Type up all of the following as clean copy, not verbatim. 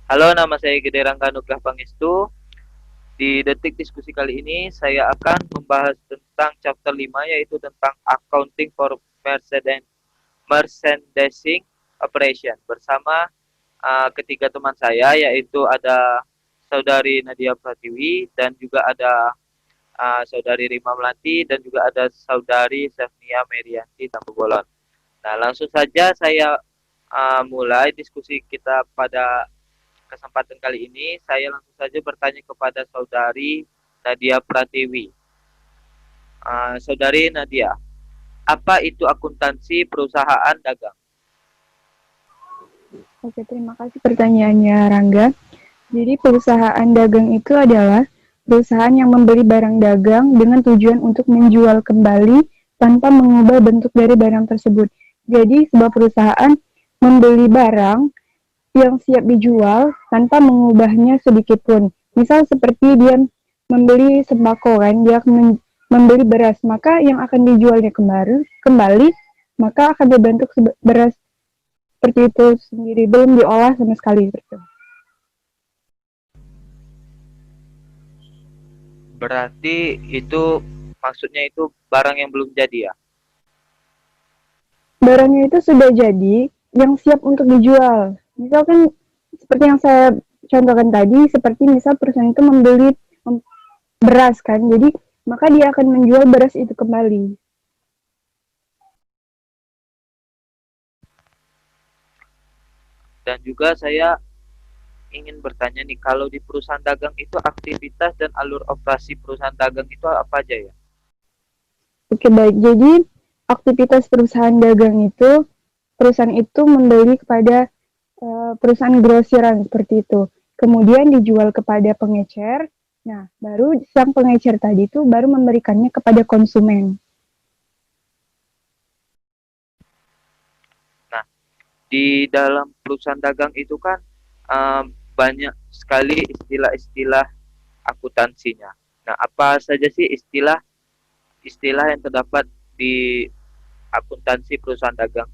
Halo, nama saya Gede Rangga Nugrah Pangestu. Di detik diskusi kali ini, saya akan membahas tentang chapter 5, yaitu tentang accounting for merchandising operation bersama ketiga teman saya, yaitu ada saudari Nadia Pratiwi dan juga ada saudari Rima Melanti dan juga ada saudari Safnia Merianti Tambubolon. Nah, langsung saja saya mulai diskusi kita pada kesempatan kali ini. Saya langsung saja bertanya kepada saudari Nadia Pratiwi. Saudari Nadia, apa itu akuntansi perusahaan dagang? Oke, terima kasih pertanyaannya, Rangga. Jadi, perusahaan dagang itu adalah perusahaan yang membeli barang dagang dengan tujuan untuk menjual kembali tanpa mengubah bentuk dari barang tersebut. Jadi, sebuah perusahaan membeli barang yang siap dijual tanpa mengubahnya sedikit pun. Misal seperti dia membeli sembako kan, dia membeli beras, maka yang akan dijualnya kembali maka akan berbentuk beras seperti itu sendiri, belum diolah sama sekali gitu. Berarti itu maksudnya itu barang yang belum jadi ya? Barangnya itu sudah jadi, yang siap untuk dijual. Misalkan seperti yang saya contohkan tadi, seperti misal perusahaan itu membeli beras kan, jadi maka dia akan menjual beras itu kembali. Dan juga saya ingin bertanya nih, kalau di perusahaan dagang itu aktivitas dan alur operasi perusahaan dagang itu apa aja ya? Oke, baik. Jadi aktivitas perusahaan dagang itu, perusahaan itu membeli kepada perusahaan grosiran seperti itu. Kemudian dijual kepada pengecer. Nah, baru sang pengecer tadi itu baru memberikannya kepada konsumen. Nah, di dalam perusahaan dagang itu kan banyak sekali istilah-istilah akuntansinya. Nah, apa saja sih istilah yang terdapat di akuntansi perusahaan dagang?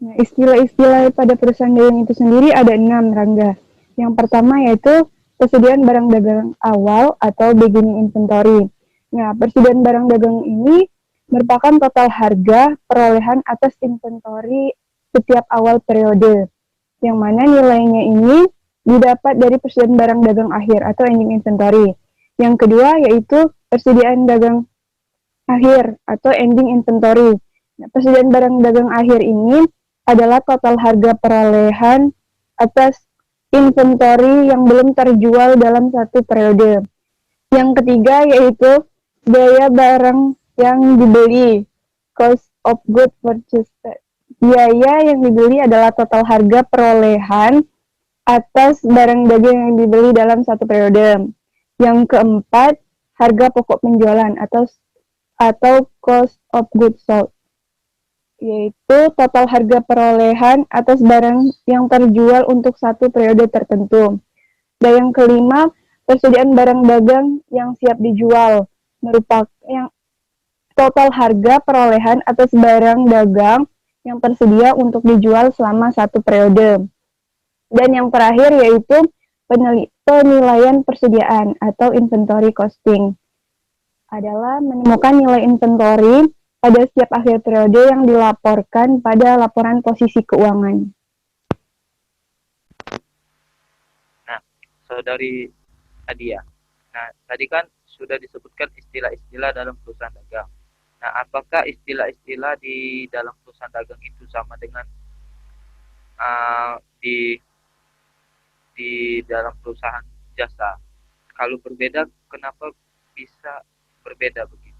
Nah, istilah-istilah pada perusahaan dagang itu sendiri ada 6, Rangga. Yang pertama yaitu persediaan barang dagang awal atau beginning inventory. Nah, persediaan barang dagang ini merupakan total harga perolehan atas inventory setiap awal periode, yang mana nilainya ini didapat dari persediaan barang dagang akhir atau ending inventory. Yang kedua yaitu persediaan dagang akhir atau ending inventory. Nah, persediaan barang dagang akhir ini adalah total harga perolehan atas inventory yang belum terjual dalam satu periode. Yang ketiga yaitu biaya barang yang dibeli, cost of goods purchased. Biaya yang dibeli adalah total harga perolehan atas barang dagang yang dibeli dalam satu periode. Yang keempat, harga pokok penjualan atau cost of goods sold, yaitu total harga perolehan atas barang yang terjual untuk satu periode tertentu. Dan yang kelima, persediaan barang dagang yang siap dijual, merupakan yang total harga perolehan atas barang dagang yang tersedia untuk dijual selama satu periode. Dan yang terakhir yaitu penilaian persediaan atau inventory costing, adalah menemukan nilai inventory pada setiap akhir periode yang dilaporkan pada laporan posisi keuangan. Nah, saudari Adia. Nah, tadi kan sudah disebutkan istilah-istilah dalam perusahaan dagang. Nah, apakah istilah-istilah di dalam perusahaan dagang itu sama dengan uh, di dalam perusahaan jasa? Kalau berbeda, kenapa bisa berbeda begitu?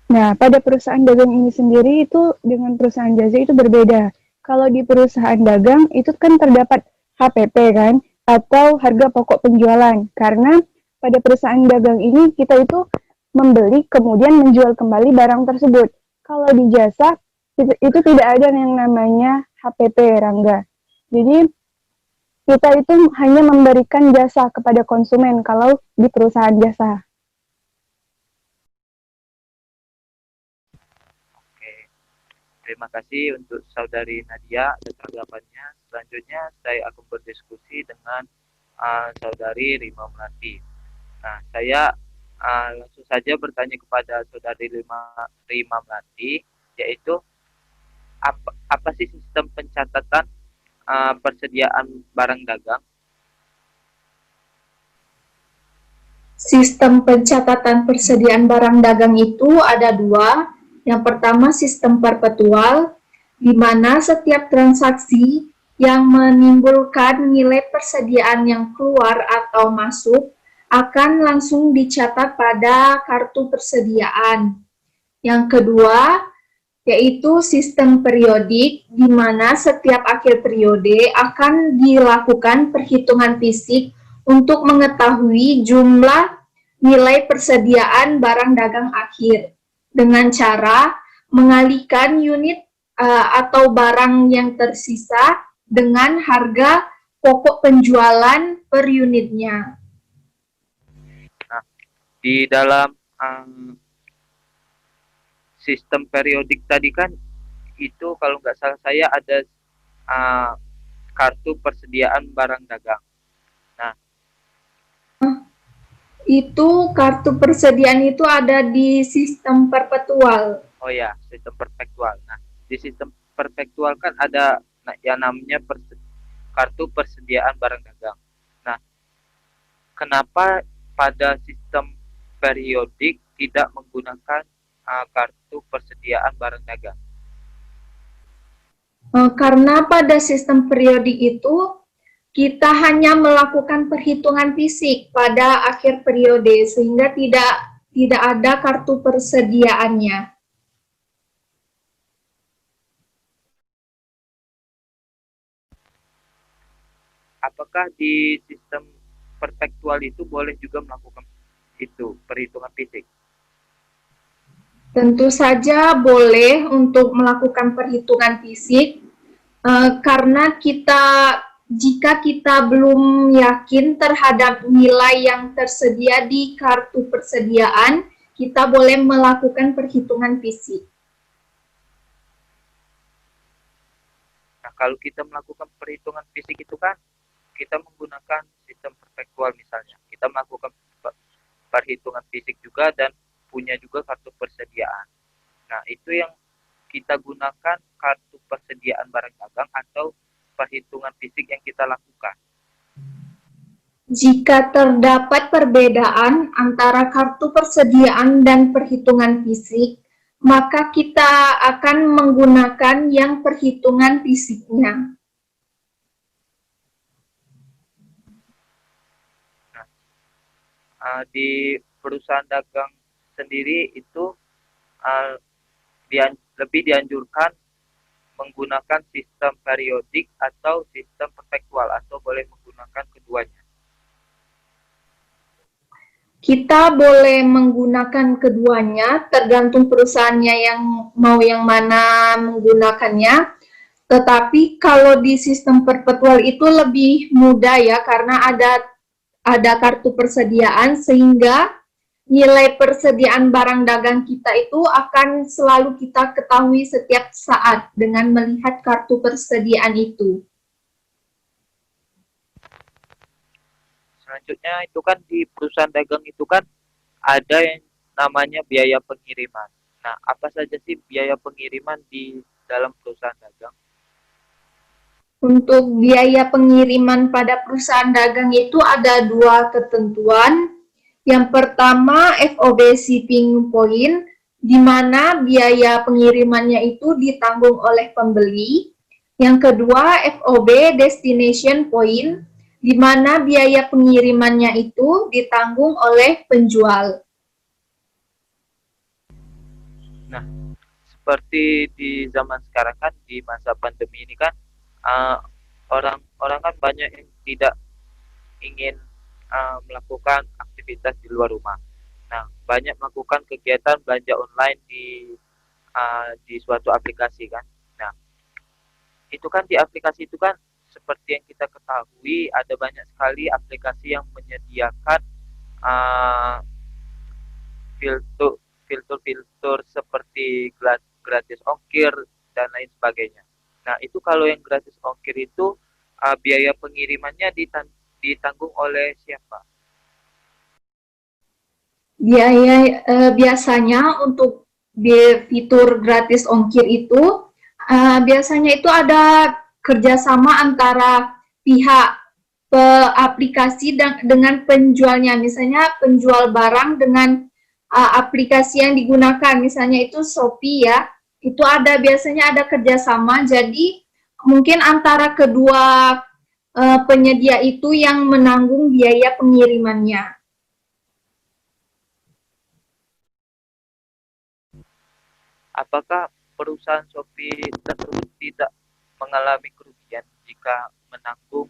Nah, pada perusahaan dagang ini sendiri itu dengan perusahaan jasa itu berbeda. Kalau di perusahaan dagang itu kan terdapat HPP kan, atau harga pokok penjualan. Karena pada perusahaan dagang ini kita itu membeli kemudian menjual kembali barang tersebut. Kalau di jasa itu tidak ada yang namanya HPP, Rangga. Jadi kita itu hanya memberikan jasa kepada konsumen kalau di perusahaan jasa. Oke, Terima kasih untuk Saudari Nadia atas tanggapannya. Selanjutnya saya akan berdiskusi dengan Saudari Rima Melati. Nah, saya langsung saja bertanya kepada Saudari Rima Melati, yaitu apa sih sistem pencatatan persediaan barang dagang? Sistem pencatatan persediaan barang dagang itu ada dua. Yang pertama sistem perpetual, di mana setiap transaksi yang menimbulkan nilai persediaan yang keluar atau masuk akan langsung dicatat pada kartu persediaan. Yang kedua, yaitu sistem periodik, di mana setiap akhir periode akan dilakukan perhitungan fisik untuk mengetahui jumlah nilai persediaan barang dagang akhir dengan cara mengalihkan unit atau barang yang tersisa dengan harga pokok penjualan per unitnya. Nah, di dalam sistem periodik tadi kan itu kalau nggak salah saya ada kartu persediaan barang dagang. Nah, itu kartu persediaan itu ada di sistem perpetual. Oh ya, sistem perpetual. Nah, di sistem perpetual kan ada yang namanya kartu persediaan barang dagang. Nah, kenapa pada sistem periodik tidak menggunakan kartu persediaan barang dagang? Karena pada sistem periodik itu kita hanya melakukan perhitungan fisik pada akhir periode sehingga tidak ada kartu persediaannya. Apakah di sistem perpetual itu boleh juga melakukan itu perhitungan fisik? Tentu saja boleh untuk melakukan perhitungan fisik karena jika kita belum yakin terhadap nilai yang tersedia di kartu persediaan, kita boleh melakukan perhitungan fisik. Nah, kalau kita melakukan perhitungan fisik itu kan kita menggunakan sistem perpetual misalnya. Kita melakukan perhitungan fisik juga dan punya juga kartu persediaan. Nah, itu yang kita gunakan kartu persediaan barang dagang atau perhitungan fisik yang kita lakukan. Jika terdapat perbedaan antara kartu persediaan dan perhitungan fisik, maka kita akan menggunakan yang perhitungan fisiknya. Nah, di perusahaan dagang sendiri itu lebih dianjurkan menggunakan sistem periodik atau sistem perpetual atau boleh menggunakan keduanya? Kita boleh menggunakan keduanya, tergantung perusahaannya yang mau yang mana menggunakannya. Tetapi kalau di sistem perpetual itu lebih mudah ya, karena ada kartu persediaan sehingga nilai persediaan barang dagang kita itu akan selalu kita ketahui setiap saat dengan melihat kartu persediaan itu. Selanjutnya itu kan di perusahaan dagang itu kan ada yang namanya biaya pengiriman. Nah, apa saja sih biaya pengiriman di dalam perusahaan dagang? Untuk biaya pengiriman pada perusahaan dagang itu ada dua ketentuan. Yang pertama FOB shipping point, di mana biaya pengirimannya itu ditanggung oleh pembeli. Yang kedua FOB destination point, di mana biaya pengirimannya itu ditanggung oleh penjual. Nah, seperti di zaman sekarang kan di masa pandemi ini kan orang-orang kan banyak yang tidak ingin melakukan aktivitas di luar rumah. Nah, banyak melakukan kegiatan belanja online di suatu aplikasi kan. Nah, itu kan di aplikasi itu kan seperti yang kita ketahui ada banyak sekali aplikasi yang menyediakan filter seperti gratis ongkir dan lain sebagainya. Nah, itu kalau yang gratis ongkir itu biaya pengirimannya ditanggung oleh siapa? Biasanya untuk fitur gratis ongkir itu biasanya itu ada kerjasama antara pihak aplikasi dengan penjualnya. Misalnya penjual barang dengan aplikasi yang digunakan, misalnya itu Shopee ya, itu biasanya ada kerjasama. Jadi mungkin antara kedua penyedia itu yang menanggung biaya pengirimannya. Apakah perusahaan Shopee tersebut tidak mengalami kerugian jika menanggung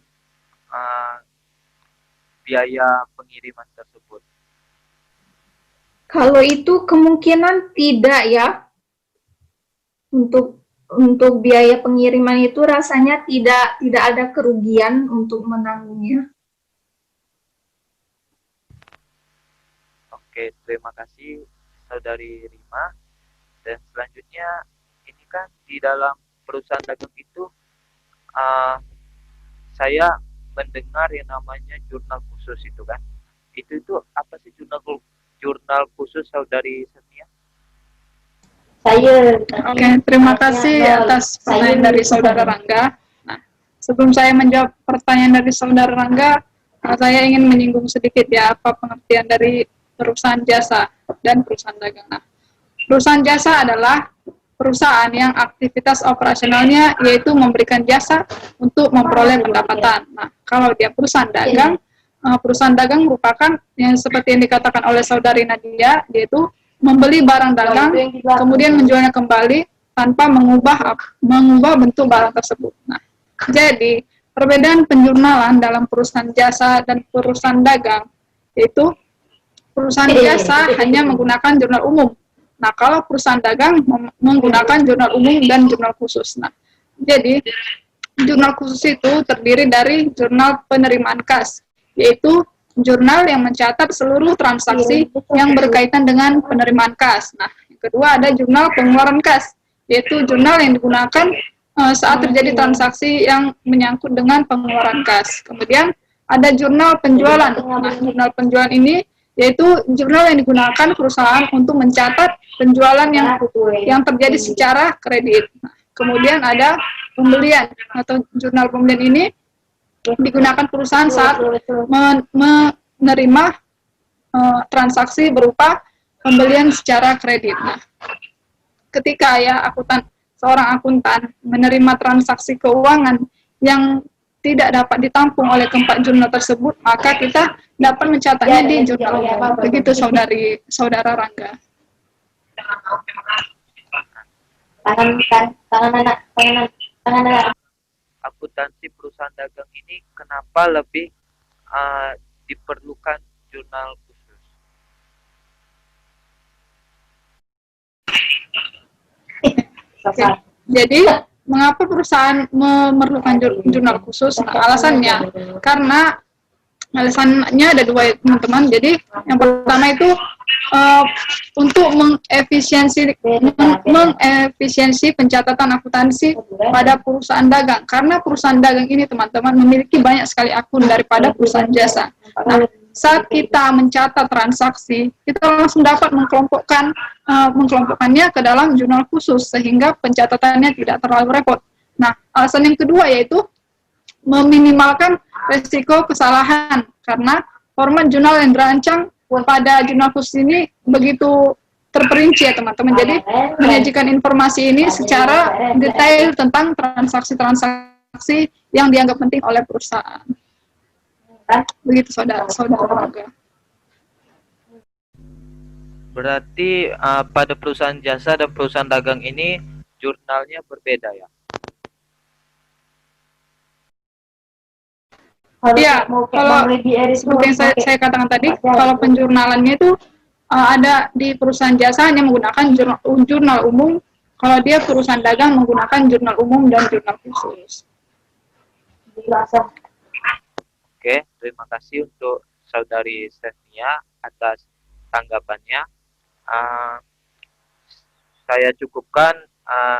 biaya pengiriman tersebut? Kalau itu kemungkinan tidak ya. Untuk biaya pengiriman itu rasanya tidak ada kerugian untuk menanggungnya. Oke, terima kasih Saudari Rima. Dan selanjutnya, ini kan di dalam perusahaan dagang itu saya mendengar yang namanya jurnal khusus itu kan. Itu apa sih jurnal khusus Saudari Senia? Oke, terima kasih atas pertanyaan dari Saudara Rangga. Nah, sebelum saya menjawab pertanyaan dari Saudara Rangga, saya ingin menyinggung sedikit ya apa pengertian dari perusahaan jasa dan perusahaan dagang. Nah, perusahaan jasa adalah perusahaan yang aktivitas operasionalnya yaitu memberikan jasa untuk memperoleh pendapatan. Nah, kalau dia perusahaan dagang merupakan yang seperti yang dikatakan oleh Saudari Nadia, yaitu membeli barang dagang, kemudian menjualnya kembali tanpa mengubah bentuk barang tersebut. Nah, jadi perbedaan penjurnalan dalam perusahaan jasa dan perusahaan dagang, yaitu perusahaan jasa hanya menggunakan jurnal umum. Nah, kalau perusahaan dagang menggunakan jurnal umum dan jurnal khusus. Nah, jadi jurnal khusus itu terdiri dari jurnal penerimaan kas, yaitu jurnal yang mencatat seluruh transaksi yang berkaitan dengan penerimaan kas. Nah, yang kedua ada jurnal pengeluaran kas, yaitu jurnal yang digunakan saat terjadi transaksi yang menyangkut dengan pengeluaran kas. Kemudian ada jurnal penjualan. Nah, jurnal penjualan ini yaitu jurnal yang digunakan perusahaan untuk mencatat penjualan yang terjadi secara kredit. Nah, kemudian ada pembelian atau jurnal pembelian ini digunakan perusahaan saat menerima transaksi berupa pembelian secara kredit. Nah, ketika seorang akuntan menerima transaksi keuangan yang tidak dapat ditampung oleh keempat jurnal tersebut, maka kita dapat mencatatnya di jurnal umum. Begitu saudara Rangga. Akuntansi perusahaan dagang ini kenapa lebih diperlukan jurnal khusus? Jadi, mengapa perusahaan memerlukan jurnal khusus? Nah, alasannya ada dua, teman-teman. Jadi, yang pertama itu untuk mengefisiensi pencatatan akuntansi pada perusahaan dagang. Karena perusahaan dagang ini, teman-teman, memiliki banyak sekali akun daripada perusahaan jasa. Nah, saat kita mencatat transaksi, kita langsung dapat mengkelompokkannya ke dalam jurnal khusus, sehingga pencatatannya tidak terlalu repot. Nah, alasan yang kedua yaitu meminimalkan resiko kesalahan, karena format jurnal yang dirancang pada jurnal khusus ini begitu terperinci ya teman-teman. Jadi menyajikan informasi ini secara detail tentang transaksi-transaksi yang dianggap penting oleh perusahaan. Begitu saudara. Berarti pada perusahaan jasa dan perusahaan dagang ini jurnalnya berbeda ya? Iya, kalau seperti yang saya katakan tadi, kalau penjurnalannya itu ada di perusahaan jasa hanya menggunakan jurnal umum, kalau dia perusahaan dagang menggunakan jurnal umum dan jurnal khusus. Oke, terima kasih untuk Saudari Stefania atas tanggapannya. Saya cukupkan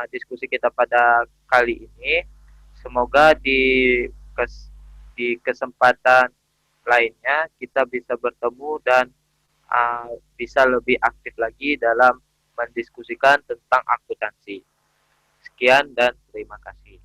diskusi kita pada kali ini. Semoga di kesempatan lainnya kita bisa bertemu dan bisa lebih aktif lagi dalam mendiskusikan tentang akuntansi. Sekian dan terima kasih.